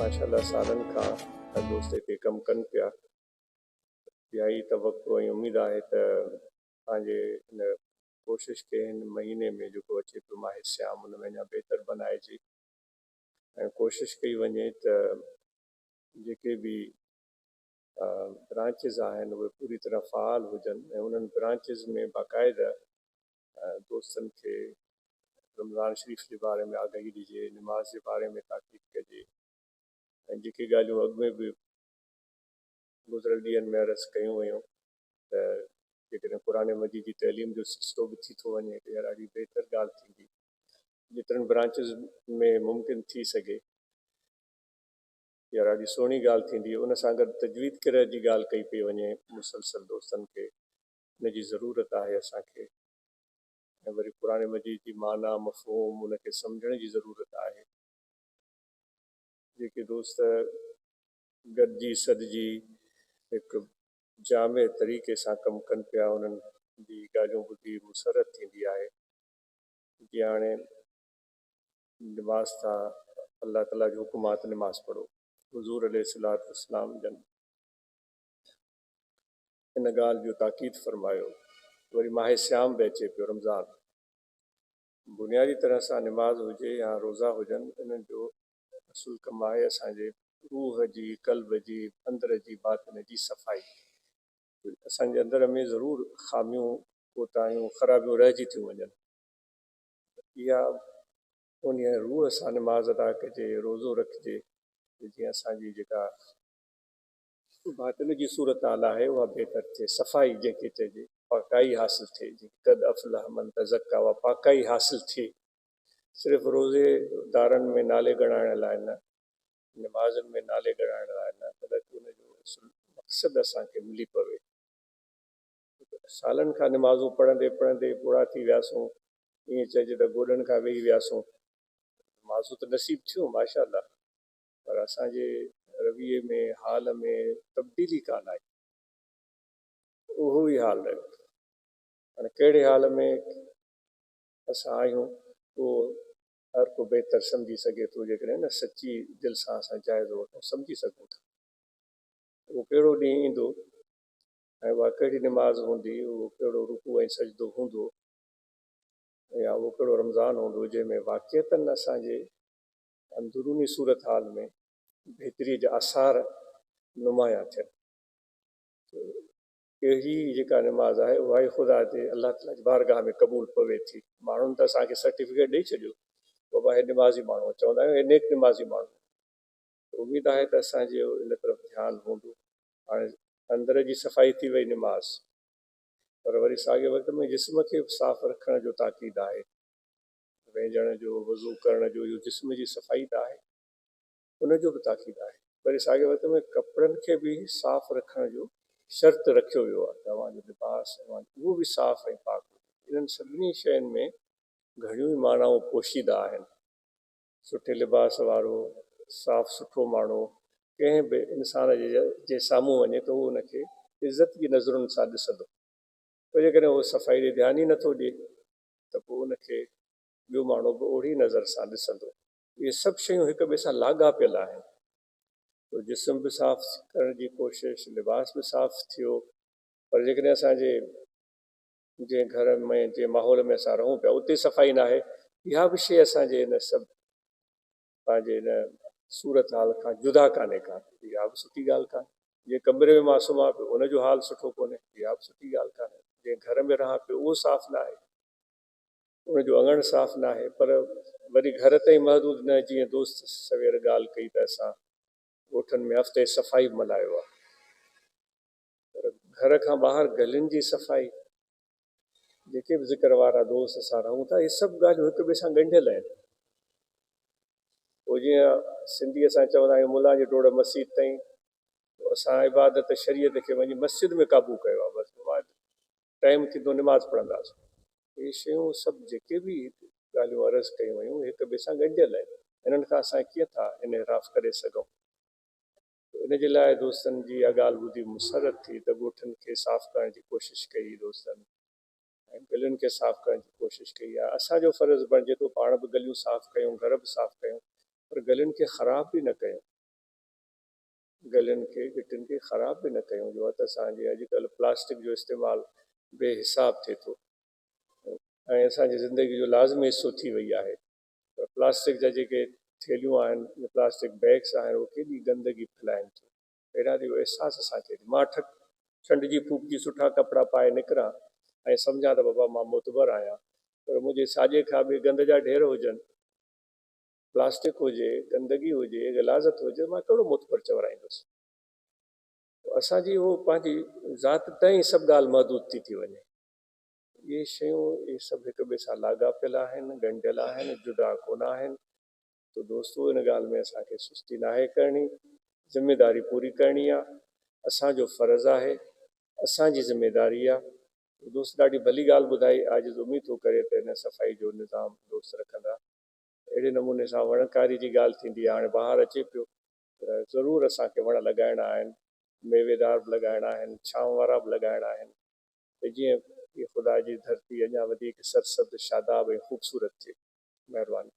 माशाल्लाह सालनि खां दोस्त हिते कमु कनि पिया। इहा ई तवक़ो ऐं उमेदु आहे त पंहिंजे हिन कोशिशि खे हिन महीने में जेको अचे पियो माहे सियाम उन में अञा बहितर बनाइजे ऐं कोशिशि कई वञे त जेके बि ब्रांचिस आहिनि उहे पूरी तरह फ़ाल हुजनि ऐं उन्हनि ब्रांचिस में बाक़ाइदा दोस्तनि खे रमज़ान शरीफ़ जे बारे में आगाही ॾिजे, निमाज़ जे बारे में ताक़ीद कजे ऐं जेके ॻाल्हियूं अॻु में बि गुज़िरियल ॾींहंनि में अर्ज़ु कयूं हुयूं त जेकॾहिं क़ुर मजीद जी तइलीम जो सिलसिलो बि थी थो वञे त इहा ॾाढी बहितर ॻाल्हि थींदी। जेतिरनि ब्रांचिस में मुमकिन थी सघे इहा ॾाढी सुहिणी ॻाल्हि थींदी। उन सां गॾु तजवीद किरत जी ॻाल्हि कई पई वञे, मुसलसल दोस्तनि खे इन जी ज़रूरत आहे असांखे ऐं वरी क़ुर मजीद जी माना मफ़हूम उनखे सम्झण जी ज़रूरत आहे। जेके दोस्त गॾिजी सदिजी हिकु जामे तरीक़े सां कमु कनि पिया उन्हनि जी ॻाल्हियूं ॿुधी मुसरत थींदी आहे। जीअं हाणे निमाज़ था, अल्लाह ताला जो हुकुमात निमाज़ पढ़ो, हुज़ूर अलैहिस्सलाम जन इन ॻाल्हि जो ताक़ीद फरमायो। वरी माहे सियाम बि अचे पियो रमज़ान, बुनियादी तरह सां निमाज़ हुजे या रोज़ा हुजनि, इन्हनि जो असुलु कमु आहे असांजे रूह जी, क़ल्ब जी, अंदर जी, बातिन जी सफ़ाई। असांजे अंदर में ज़रूरु ख़ामियूं, कोताहियूं, ख़राबियूं रहिजी थियूं वञनि। इहा उन रूह सां निमाज़ अदा कजे, रोज़ो रखिजे, जीअं असांजी जेका बातिन जी सूरत हाल आहे उहा बहितर थिए, सफ़ाई जंहिंखे चइजे, पाकाई हासिलु थिए। क़द अफ़लह मन तज़क्का, उहा पाकाई हासिलु थिए। सिर्फ़ु रोज़ेदारनि में नाले ॻणाइण लाइ न, निमाज़नि में नाले ॻणाइण लाइ न, बल्कि उनजो मक़सदु असांखे मिली पवे। सालनि खां निमाज़ूं पढ़ंदे पढ़ंदे बुढ़ा थी वियासीं, ईअं चइजे त गोॾनि खां वेही वियासीं। निमाज़ूं त नसीब थियूं माशाअल्लाह, पर असांजे रविये में, हाल में तब्दीली कान आई, उहो ई हाल रहियो। हाणे कहिड़े हाल में असां आहियूं उहो हर को बहितर सम्झी सघे थो, जेकॾहिं न सची दिलि सां असां जाइज़ो वठूं, सम्झी सघूं था उहो कहिड़ो ॾींहुं ईंदो ऐं उहा कहिड़ी निमाज़ हूंदी, उहो कहिड़ो रुकू ऐं सजदो हूंदो, या उहो कहिड़ो रमज़ान हूंदो जंहिंमें वाक़िअतनि असांजे अंदरूनी सूरत हाल में बहितरीअ जा आसार नुमाया थियनि। अहिड़ी जेका निमाज़ आहे उहा ई ख़ुदा ते अलाह ताला जी बारगाह में क़बूलु पवे थी। माण्हुनि त असांखे सर्टिफिकेट ॾेई छॾियो, बाबा हे निमाज़ी माण्हू, चवंदा आहियूं हे नेक निमाज़ी माण्हू। उमेदु आहे त असांजो इन तरफ़ ध्यानु हूंदो। हाणे अंदर जी सफ़ाई थी वई निमाज़, पर वरी साॻे वक़्त में जिस्म खे साफ़ रखण जो ताक़ीद आहे, वेझण जो, वज़ू करण जो, इहो जिस्म जी सफ़ाई त आहे, उनजो बि ताक़ीद आहे। वरी साॻे वक़्त में कपिड़नि खे बि साफ़ रखण जो शर्त रखियो वियो आहे, तव्हांजो लिबास उहो बि साफ़ ऐं पाक। इन्हनि सभिनी शयुनि में घणियूं ई मानाऊं पोशीदा आहिनि। सुठे लिबास वारो साफ़ सुठो माण्हू कंहिं बि इंसान जे साम्हूं वञे त उहो उनखे इज़त जी नज़रुनि सां ॾिसंदो। पोइ जेकॾहिं उहो सफ़ाई ॾे ध्यानु ई नथो ॾिए त पोइ उनखे ॿियो माण्हू बि ओड़ी नज़र सां ॾिसंदो। इहे सभु शयूं हिक ॿिए सां लाॻापियल आहिनि। पोइ जिस्म बि साफ़ करण जी कोशिशि, लिबास बि साफ़ थियो, पर जेकॾहिं असांजे जंहिं घर में, जंहिं माहौल में असां रहूं पिया उते सफ़ाई न आहे, इहा बि शइ असांजे इन सभु पंहिंजे इन सूरत हाल खां जुदा कान्हे का, इहा बि सुठी ॻाल्हि कान्हे। जीअं कमरे में मां सुम्हां पियो उनजो हाल सुठो कोन्हे, इहा बि सुठी ॻाल्हि कान्हे। जंहिं घर में रहां पियो उहो साफ़ न आहे, उनजो अङण साफ़ न आहे, पर वरी घर ताईं महदूद न। जीअं दोस्त सवेर ॻाल्हि कई त असां ॻोठनि में हफ़्ते सफ़ाई मल्हायो आहे, पर घर खां ॿाहिरि गलियुनि जी सफ़ाई, जेके बि ज़िक्र वारा दोस्त असां रहूं था, इहे सभु ॻाल्हियूं हिक ॿिए सां ॻंढियल आहिनि। पोइ जीअं सिंधी असां चवंदा आहियूं मुला जी डोड़ मस्जिद ताईं, असां इबादत शरीयत खे वञी मस्जिद में क़ाबू कयो आहे, बसि टाइम थींदो निमाज़ पढ़ंदासीं। इहे शयूं सभु जेके बि ॻाल्हियूं अर्ज़ु कयूं वयूं हिक ॿिए सां ॻंढियल आहिनि। इन्हनि खां असां कीअं था इनहराफ़ करे सघूं। इन जे लाइ दोस्तनि जी इहा ॻाल्हि ॿुधी मुसरत थी त ॻोठनि खे साफ़ु करण जी कोशिशि कई दोस्तनि ऐं गलियुनि खे साफ़ु करण जी कोशिशि कई आहे। असांजो फ़र्ज़ु बणिजे थो पाण बि गलियूं साफ़ु कयूं, घर बि साफ़ु कयूं, पर गलियुनि खे ख़राब बि न कयूं। गलियुनि खे गिटियुनि खे ख़राब बि न कयूं। जो त असांजे अॼुकल्ह प्लास्टिक जो इस्तेमालु बेहिसाब थिए थो ऐं असांजी ज़िंदगी जो लाज़मी हिसो थी वई आहे। पर प्लास्टिक जा जेके थैलियूं आहिनि, प्लास्टिक बैग्स आहिनि, उहे केॾी गंदगी फैलाइनि थियूं। पहिरियां त इहो अहसासु असांखे मां ठंड जी फूक जी सुठा कपिड़ा पाए निकिरां ऐं सम्झां त बाबा मां मुतबर आहियां, पर मुंहिंजे साॼे खां बि गंद जा ढेर हुजनि, प्लास्टिक हुजे, गंदगी हुजे, ग़लाज़त हुजे, मां कहिड़ो मुतबर चवराईंदुसि। असांजी उहो पंहिंजी ज़ात ताईं सभु ॻाल्हि महदूद थी वञे। इहे शयूं इहे सभु हिक ॿिए सां लाॻापियल आहिनि, ॻंढियल आहिनि, जुदा कोन आहिनि। त दोस्तो इन ॻाल्हि में असांखे सुस्ती नाहे करणी, ज़िमेदारी पूरी करणी आहे, असांजो फ़र्ज़ु आहे, असांजी ज़िमेदारी आहे। दोस्त ॾाढी भली ॻाल्हि ॿुधाई, आज उमेद थो करे त हिन सफ़ाई जो निज़ाम दोस्त रखंदा। अहिड़े नमूने सां वणकारी जी ॻाल्हि थींदी आहे। हाणे ॿाहिरि अचे पियो त ज़रूरु असांखे वण लॻाइणा आहिनि, मेवेदार बि लॻाइणा आहिनि, छांव वारा बि लॻाइणा आहिनि, त जीअं ख़ुदा जी धरती अञा वधीक सरसद शादाब ऐं ख़ूबसूरत थिए। महिरबानी।